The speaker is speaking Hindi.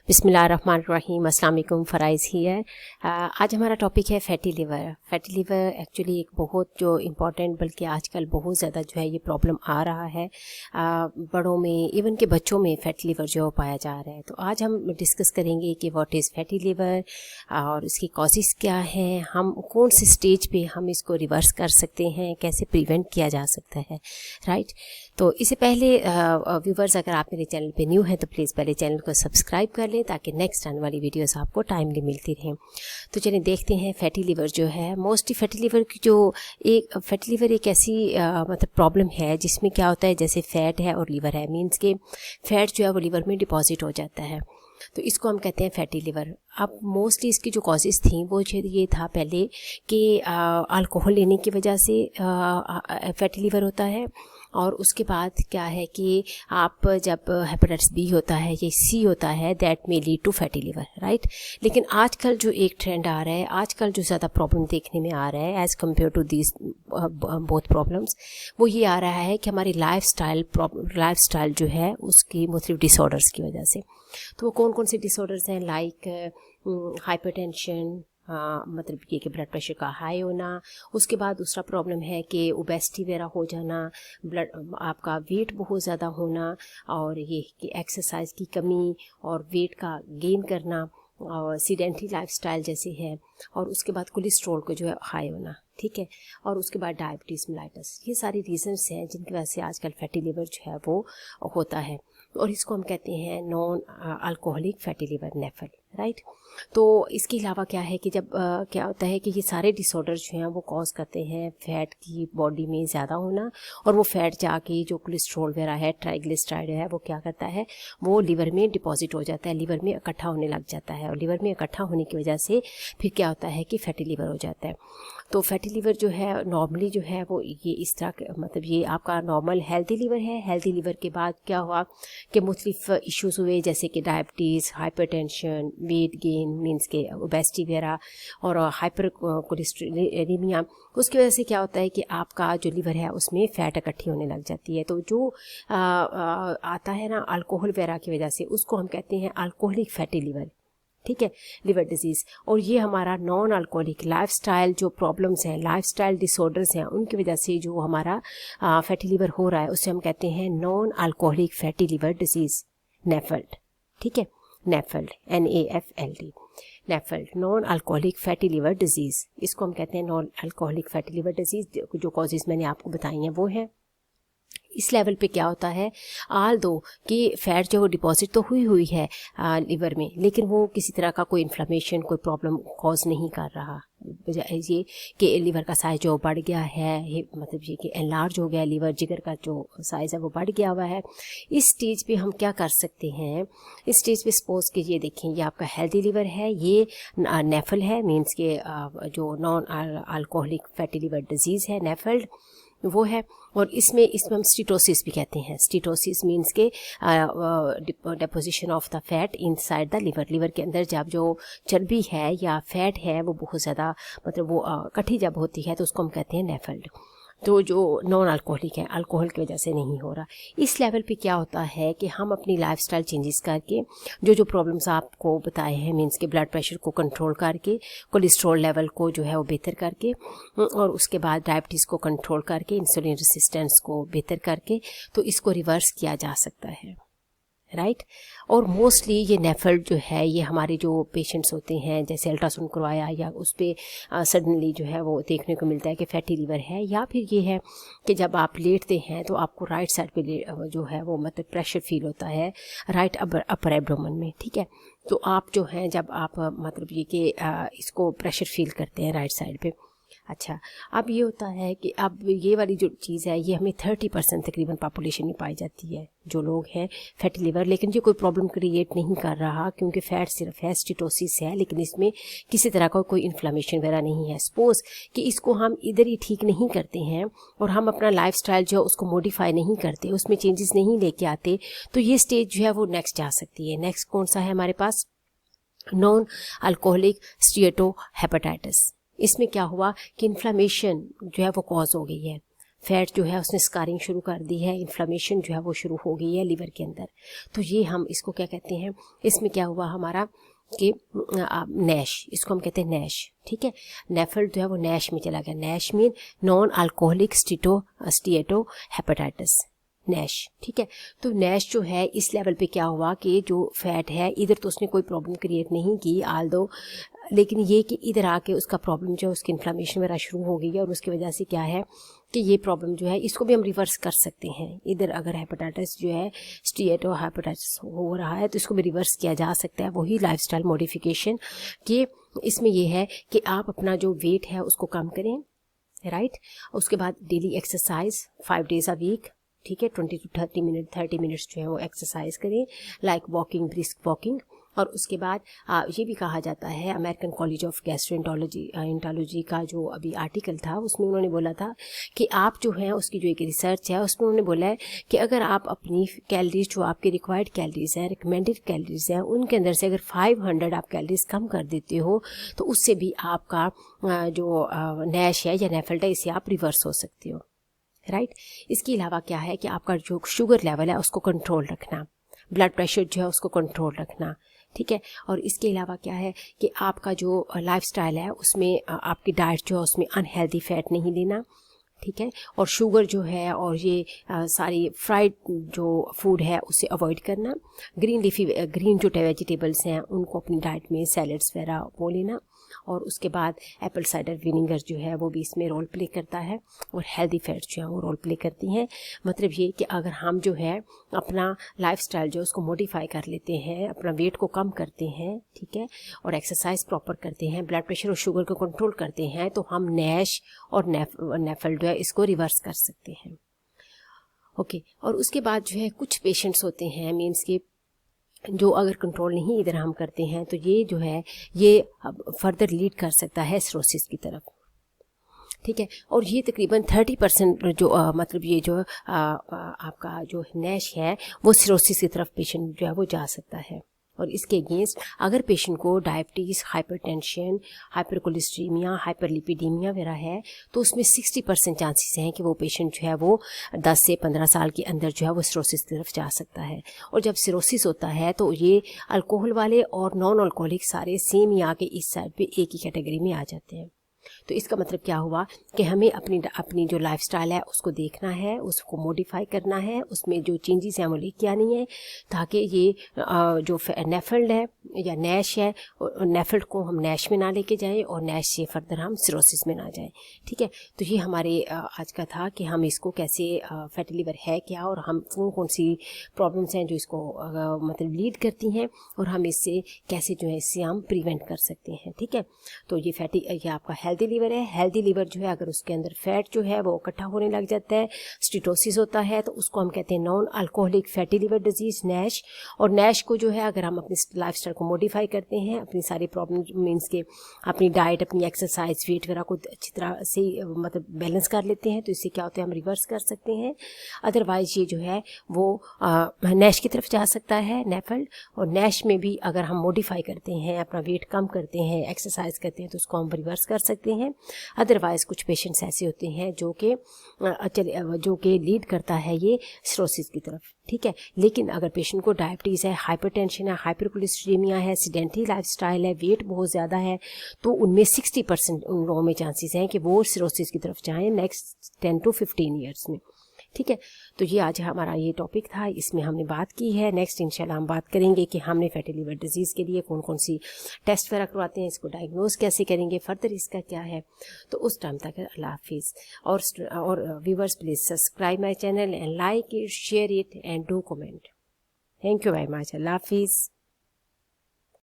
बिस्मिल्लाहिर्रहमानिर्रहीम, अस्सलाम वालेकुम, फ़राइज़ हियर। आज हमारा टॉपिक है फ़ैटी लिवर। फ़ैटी लिवर एक्चुअली एक बहुत जो इम्पॉर्टेंट, बल्कि आजकल बहुत ज़्यादा जो है ये प्रॉब्लम आ रहा है बड़ों में, इवन के बच्चों में फ़ैटी लिवर जो पाया जा रहा है। तो आज हम डिस्कस करेंगे कि व्हाट इज़ फ़ैटी लिवर और इसकी कॉजेज़ क्या हैं, हम कौन से स्टेज पे हम इसको रिवर्स कर सकते हैं, कैसे प्रिवेंट किया जा सकता है, राइट। तो इससे पहले व्यूवर्स, अगर आप मेरे चैनल पे न्यू हैं तो प्लीज़ पहले चैनल को सब्सक्राइब कर लें ताकि नेक्स्ट आने वाली वीडियोस आपको टाइमली मिलती रहें। तो चलिए देखते हैं फ़ैटी लिवर जो है। मोस्टली फ़ैटी लिवर की जो फ़ैटी लिवर एक ऐसी मतलब प्रॉब्लम है जिसमें क्या होता है, जैसे फ़ैट है और लिवर है, मीन्स के फ़ैट जो है वो लिवर में डिपॉजिट हो जाता है, तो इसको हम कहते हैं फ़ैटी लिवर। अब मोस्टली इसकी जो कॉजेज़ थी वो ये था पहले कि अल्कोहल लेने की वजह से फ़ैटी लिवर होता है, और उसके बाद क्या है कि आप जब हेपेटाइटिस बी होता है या सी होता है, that may lead to fatty liver, right. लेकिन आजकल जो एक ट्रेंड आ रहा है, आजकल जो ज़्यादा प्रॉब्लम देखने में आ रहा है as compare to these both problems, वो ये आ रहा है कि हमारी लाइफस्टाइल जो है उसकी मुख्तलिफ डिसऑर्डर्स की वजह से। तो वो कौन कौन से डिसऑर्डर्स हैं, लाइक हाइपरटेंशन, मतलब ये कि ब्लड प्रेशर का हाई होना। उसके बाद दूसरा प्रॉब्लम है कि ओबेसिटी वगैरह हो जाना, ब्लड आपका वेट बहुत ज़्यादा होना, और ये कि एक्सरसाइज की कमी और वेट का गेन करना, और सीडेंटरी लाइफस्टाइल जैसे है, और उसके बाद कोलेस्ट्रॉल को जो है हाई होना, ठीक है, और उसके बाद डायबिटीज़ मेलाइटस। ये सारी रीजंस हैं जिनकी वजह से आजकल फैटी लिवर जो है वो होता है, और इसको हम कहते हैं non alcoholic fatty liver, NAFL, right. तो इसके अलावा क्या है कि जब क्या होता है कि ये सारे डिसऑर्डर जो हैं वो कॉज करते हैं फैट की बॉडी में ज़्यादा होना, और वो फैट जाके जो कोलेस्ट्रॉल वगैरह है, ट्राइग्लिसराइड है, वो क्या करता है, वो लिवर में डिपॉजिट हो जाता है, लिवर में इकट्ठा होने लग जाता है, और लिवर में इकट्ठा होने की वजह से फिर क्या होता है कि फैटी लिवर हो जाता है। तो फैटी लिवर जो है नॉर्मली जो है वो ये इस तरह, मतलब ये आपका नॉर्मल हेल्दी लिवर है। हेल्दी लिवर के बाद क्या हुआ कि मुख्तलिफ इश्यूज़ हुए, जैसे कि diabetes, hypertension, weight gain means के ओबेसिटी वगैरह, और हाइपर कोलेस्ट्रेमिया। उसकी वजह से क्या होता है कि आपका जो लिवर है उसमें फ़ैट इकट्ठी होने लग जाती है। तो जो आता है ना अल्कोहल वगैरह की वजह से, उसको हम कहते हैं अल्कोहलिक फैटी लिवर, ठीक है, लिवर डिजीज़। और ये हमारा नॉन अल्कोहलिक लाइफस्टाइल जो प्रॉब्लम्स हैं, लाइफस्टाइल डिसऑर्डर्स हैं, उनकी वजह से जो हमारा फैटी लिवर हो रहा है उसे हम कहते हैं non alcoholic fatty liver disease, NAFLD, ठीक है, NAFLD, NAFLD, NAFLD, non alcoholic fatty liver disease. इसको हम कहते हैं non alcoholic fatty liver disease. जो कॉजेज़ मैंने आपको बताई हैं वो है। इस लेवल पे क्या होता है, आल दो कि फैट जो डिपॉजिट तो हुई है लिवर में, लेकिन वो किसी तरह का कोई इन्फ्लेमेशन, कोई प्रॉब्लम कॉज नहीं कर रहा। ये कि लिवर का साइज जो बढ़ गया है, मतलब ये कि एनलार्ज हो गया लिवर, जिगर का जो साइज़ है वो बढ़ गया हुआ है। इस स्टेज पे हम क्या कर सकते हैं, इस स्टेज पे सपोज कि ये देखें, ये आपका हेल्दी लिवर है, ये नेफल है, मीन्स के जो non alcoholic fatty liver disease है, नेफल्ड, वो है। और इसमें हम स्टीटोसिस भी कहते हैं। स्टीटोसिस मीन्स के deposition of the fat inside the liver. Liver के अंदर जब जो चर्बी है या फैट है वो बहुत ज़्यादा, मतलब वो इकट्ठी जब होती है, तो उसको हम कहते हैं नेफल्ड। तो जो नॉन अल्कोहलिक है, अल्कोहल की वजह से नहीं हो रहा। इस लेवल पे क्या होता है कि हम अपनी लाइफस्टाइल चेंजेस करके जो प्रॉब्लम्स आपको बताए हैं, मीन्स के ब्लड प्रेशर को कंट्रोल करके, कोलेस्ट्रॉल लेवल को जो है वो बेहतर करके, और उसके बाद डायबिटीज़ को कंट्रोल करके, इंसुलिन रेसिस्टेंस को बेहतर करके, तो इसको रिवर्स किया जा सकता है, राइट। और मोस्टली ये नेफल्ड जो है, ये हमारे जो पेशेंट्स होते हैं, जैसे अल्ट्रासाउंड करवाया या उस पर सडनली जो है वो देखने को मिलता है कि फैटी लिवर है, या फिर ये है कि जब आप लेटते हैं तो आपको राइट साइड पे जो है वो मतलब प्रेशर फील होता है राइट अपर एब्डोमेन में, ठीक है। तो आप जो हैं जब आप मतलब ये कि इसको प्रेशर फील करते हैं राइट साइड पे। अच्छा, अब ये होता है कि अब ये वाली जो चीज़ है ये हमें 30% तकरीबन पॉपुलेशन में पाई जाती है, जो लोग हैं फैटी लिवर, लेकिन ये कोई प्रॉब्लम क्रिएट नहीं कर रहा क्योंकि फैट सिर्फ है, स्टीटोसिस है, लेकिन इसमें किसी तरह का कोई इन्फ्लेमेशन वगैरह नहीं है। सपोज कि इसको हम इधर ही ठीक नहीं करते हैं और हम अपना लाइफस्टाइल जो उसको मॉडिफाई नहीं करते, उसमें चेंजेस नहीं लेके आते, तो ये स्टेज जो है वो नेक्स्ट जा सकती है। नेक्स्ट कौन सा है हमारे पास, नॉन अल्कोहलिक स्टीटोहेपेटाइटिस। इसमें क्या हुआ कि इन्फ्लेमेशन जो है वो कॉज हो गई है, फैट जो है उसने स्कारिंग शुरू कर दी है, इन्फ्लेमेशन जो है वो शुरू हो गई है लीवर के अंदर। तो ये हम इसको क्या कहते हैं, इसमें क्या हुआ हमारा कि नैश, इसको हम कहते हैं नैश, ठीक है। नेफल्ड जो है वो नैश में चला गया। NASH mean non alcoholic steatohepatitis, NASH, ठीक है। तो नैश जो है इस लेवल पे क्या हुआ कि जो फैट है इधर तो उसने कोई प्रॉब्लम क्रिएट नहीं की आल दो, लेकिन ये कि इधर आके उसका प्रॉब्लम जो है उसकी इन्फ्लेमेशन वगैरह शुरू हो गई है, और उसकी वजह से क्या है कि ये प्रॉब्लम जो है इसको भी हम रिवर्स कर सकते हैं। इधर अगर हेपेटाइटिस जो है स्टीएटो हेपेटाइटिस हो रहा है तो इसको भी रिवर्स किया जा सकता है, वही लाइफस्टाइल मॉडिफिकेशन। कि इसमें ये है कि आप अपना जो वेट है उसको कम करें, राइट। उसके बाद daily exercise 5 days a week, ठीक है, 20 to 30 मिनट्स जो है वो एक्सरसाइज करें, लाइक वॉकिंग, ब्रिस्क वॉकिंग। और उसके बाद ये भी कहा जाता है, अमेरिकन कॉलेज ऑफ गैस्ट्रोएंटरोलॉजी का जो अभी आर्टिकल था उसमें उन्होंने बोला था कि आप जो है उसकी जो एक रिसर्च है उसमें उन्होंने बोला है कि अगर आप अपनी कैलोरीज जो आपकी रिक्वायर्ड कैलोरीज हैं, रिकमेंडेड कैलोरीज हैं, उनके अंदर से अगर 500 आप कैलोरीज कम कर देते हो तो उससे भी आपका जो नैश है या नेफल्ड है इसे आप रिवर्स हो सकते हो, राइट। इसके अलावा क्या है कि आपका जो शुगर लेवल है उसको कंट्रोल रखना, ब्लड प्रेशर जो है उसको कंट्रोल रखना, ठीक है। और इसके अलावा क्या है कि आपका जो लाइफस्टाइल है उसमें आपकी डाइट जो है उसमें अनहेल्दी फैट नहीं लेना, ठीक है। और शुगर जो है और ये सारी फ्राइड जो फूड है उसे अवॉइड करना। ग्रीन जो वेजिटेबल्स हैं उनको अपनी डाइट में सैलड्स वगैरह वो लेना। और उसके बाद एप्पल साइडर विनेगर जो है वो भी इसमें रोल प्ले करता है, और हेल्दी फैट्स जो है वो रोल प्ले करती हैं। मतलब ये कि अगर हम जो है अपना लाइफस्टाइल जो उसको मॉडिफाई कर लेते हैं, अपना वेट को कम करते हैं, ठीक है, और एक्सरसाइज प्रॉपर करते हैं, ब्लड प्रेशर और शुगर को कंट्रोल करते हैं, तो हम नैश और नेफल्ड जो है इसको रिवर्स कर सकते हैं, ओके। और उसके बाद जो है कुछ पेशेंट्स होते हैं मीन्स कि जो अगर कंट्रोल नहीं इधर हम करते हैं तो ये जो है ये फर्दर लीड कर सकता है सिरोसिस की तरफ, ठीक है। और ये तकरीबन 30% जो मतलब ये जो आपका जो नैश है वो सिरोसिस की तरफ पेशेंट जो है वो जा सकता है। और इसके अगेंस्ट अगर पेशेंट को डायबिटीज़, हाइपरटेंशन, हाइपरकोलेस्ट्रीमिया, हाइपरलिपिडीमिया वगैरह है तो उसमें 60% चांसेस हैं कि वो पेशेंट जो है वो 10 से 15 साल के अंदर जो है वो सिरोसिस की तरफ जा सकता है। और जब सिरोसिस होता है तो ये अल्कोहल वाले और नॉन अल्कोहलिक सारे सेम ही आके इस साइड पे एक ही कैटेगरी में आ जाते हैं। तो इसका मतलब क्या हुआ कि हमें अपनी जो लाइफस्टाइल है उसको देखना है, उसको मॉडिफाई करना है, उसमें जो चेंजेस हैं वो लेके आनी है, ताकि ये जो नेफल्ड है या नैश है, नेफल्ड को हम नैश में ना लेके जाएं और नैश से फर्दर हम सिरोसिस में ना जाएं, ठीक है। तो ये हमारे आज का था कि हम इसको कैसे फैटी लिवर है क्या और हम कौन सी प्रॉब्लम्स हैं जो इसको मतलब लीड करती हैं और हम इससे कैसे जो है इससे हम प्रिवेंट कर सकते हैं, ठीक है। तो ये आपका हेल्दी लिवर है। हेल्दी लिवर जो है अगर उसके अंदर फैट जो है वो इकट्ठा होने लग जाता है, स्टीटोसिस होता है, तो उसको हम कहते हैं non alcoholic fatty liver disease, Nash. और नैश को जो है अगर हम अपनी लाइफस्टाइल को मॉडिफाई करते हैं, अपनी सारी प्रॉब्लम मीन्स के अपनी डाइट, अपनी एक्सरसाइज, वेट वगैरह को अच्छी तरह से मतलब बैलेंस कर लेते हैं तो इससे क्या होता है हम रिवर्स कर सकते हैं। अदरवाइज ये जो है वो नैश की तरफ जा सकता है, नेफल्ड। और नैश में भी अगर हम मॉडिफाई करते हैं, अपना वेट कम करते हैं, एक्सरसाइज करते हैं तो उसको हम रिवर्स कर सकते हैं। अदरवाइज कुछ पेशेंट्स ऐसे होते हैं जो कि लीड करता है ये सिरोसिस की तरफ, ठीक है। लेकिन अगर पेशेंट को डायबिटीज़ है, हाइपरटेंशन है, हाइपरकोलेस्ट्रीमिया है, सेडेंटरी लाइफस्टाइल है, वेट बहुत ज़्यादा है, तो उनमें 60% उन लोगों में चांसेस हैं कि वो सिरोसिस की तरफ जाएं नेक्स्ट 10 to 15 ईयर्स में, ठीक है। तो ये आज हमारा ये टॉपिक था, इसमें हमने बात की है। नेक्स्ट इंशाल्लाह हम बात करेंगे कि हमने फैटी लिवर डिजीज़ के लिए कौन कौन सी टेस्ट वगैरह करवाते हैं, इसको डायग्नोज कैसे करेंगे, फर्दर इसका क्या है। तो उस टाइम तक अल्लाह हाफिज़। और viewers please subscribe my channel and like it, share it and do comment. Thank you very much. अल्लाह हाफिज़।